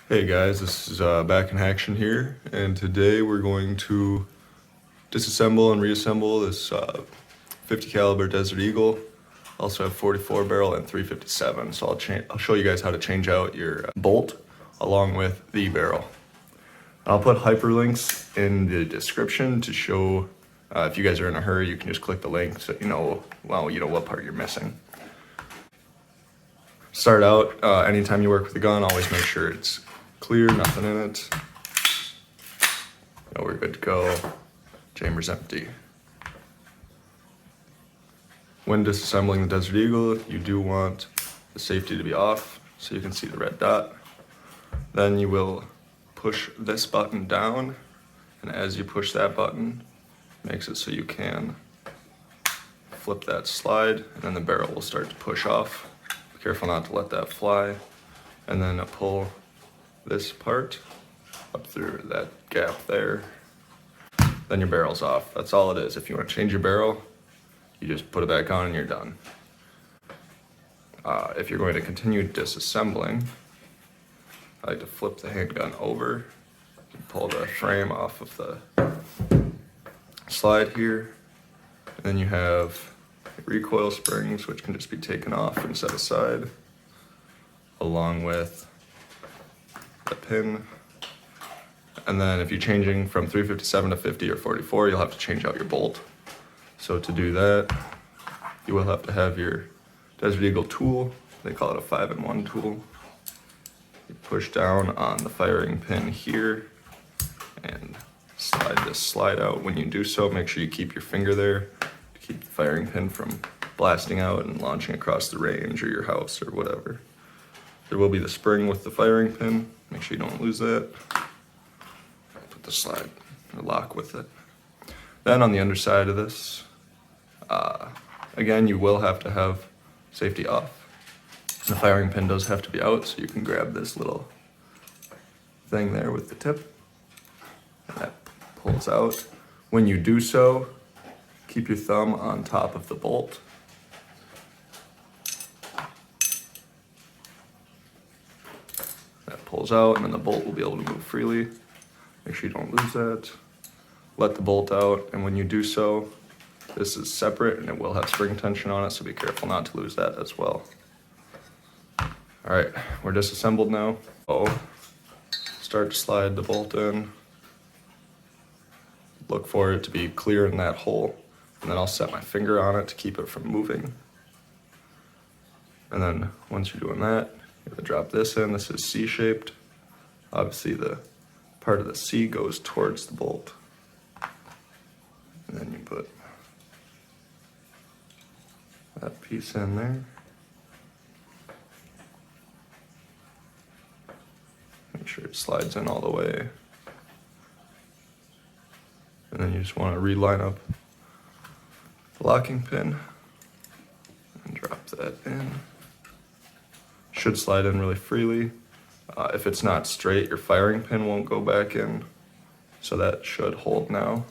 Hey guys, this is Back in Action here, and today we're going to disassemble and reassemble this 50 caliber Desert Eagle. Also have 44 barrel and 357, so I'll show you guys how to change out your bolt along with the barrel. I'll put hyperlinks in the description to show if you guys are in a hurry, you can just click the link so you know what part you're missing. Start out, anytime you work with a gun, always make sure it's clear, nothing in it. We're good to go. Chamber's empty. When disassembling the Desert Eagle, you do want the safety to be off so you can see the red dot. Then you will push this button down, and as you push that button, it makes it so you can flip that slide, and then the barrel will start to push off. Be careful not to let that fly, and then pull this part up through that gap there. Then your barrel's off. That's all it is. If you want to change your barrel, you just put it back on and you're done. If you're going to continue disassembling, I like to flip the handgun over, pull the frame off of the slide here, and then you have recoil springs, which can just be taken off and set aside, along with the pin. And then if you're changing from 357 to 50 or 44, you'll have to change out your bolt. So to do that, you will have to have your Desert Eagle tool. They call it a 5-in-1 tool. You push down on the firing pin here and slide this slide out. When you do so, make sure you keep your finger there to keep the firing pin from blasting out and launching across the range or your house or whatever. There will be the spring with the firing pin. Make sure you don't lose that. Put the slide or lock with it. Then on the underside of this, again, you will have to have safety off. The firing pin does have to be out, so you can grab this little thing there with the tip, and that pulls out. When you do so, keep your thumb on top of the bolt. That pulls out, and then the bolt will be able to move freely. Make sure you don't lose that. Let the bolt out, and when you do so, this is separate and it will have spring tension on it, so be careful not to lose that as well. All right, we're disassembled now. Start to slide the bolt in. Look for it to be clear in that hole, and then I'll set my finger on it to keep it from moving. And then once you're doing that, you're gonna drop this in. This is C-shaped. Obviously the part of the C goes towards the bolt. And then you put that piece in there. Make sure it slides in all the way. And then you just want to reline up the locking pin and drop that in. Should slide in really freely. If it's not straight, your firing pin won't go back in, so that should hold now.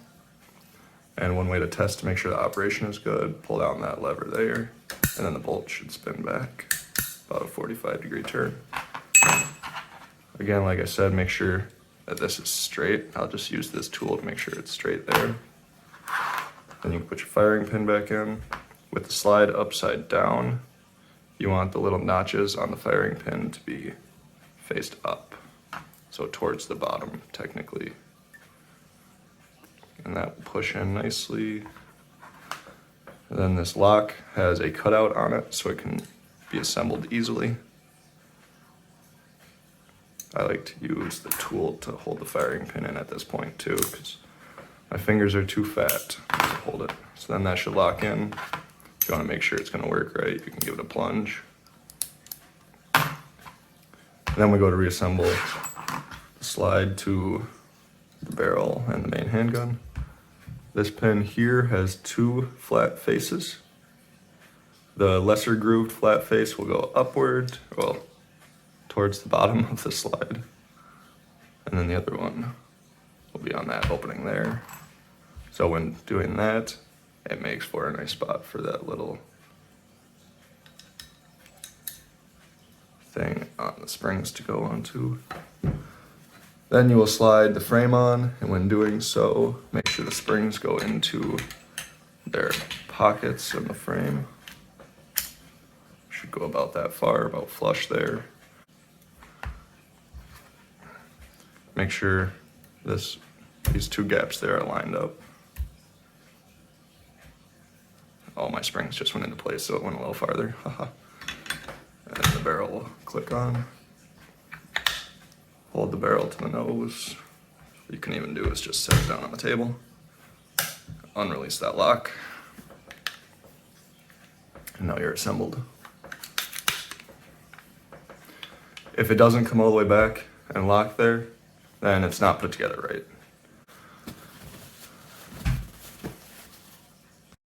And one way to test to make sure the operation is good, pull down that lever there, and then the bolt should spin back about a 45-degree turn. Again, like I said, make sure that this is straight. I'll just use this tool to make sure it's straight there. Then you can put your firing pin back in. With the slide upside down, you want the little notches on the firing pin to be faced up, so towards the bottom technically. And that will push in nicely. And then this lock has a cutout on it so it can be assembled easily. I like to use the tool to hold the firing pin in at this point too, because my fingers are too fat to hold it. So then that should lock in. If you want to make sure it's going to work right, you can give it a plunge. And then we go to reassemble the slide to the barrel and the main handgun. This pin here has two flat faces. The lesser grooved flat face will go upward, well, towards the bottom of the slide. And then the other one will be on that opening there. So when doing that, it makes for a nice spot for that little thing on the springs to go onto. Then you will slide the frame on, and when doing so, make sure the springs go into their pockets in the frame. Should go about that far, about flush there. Make sure these two gaps there are lined up. All my springs just went into place, so it went a little farther. And the barrel will click on. Hold the barrel to the nose. What you can even do is just set it down on the table. Unrelease that lock. And now you're assembled. If it doesn't come all the way back and lock there, then it's not put together right.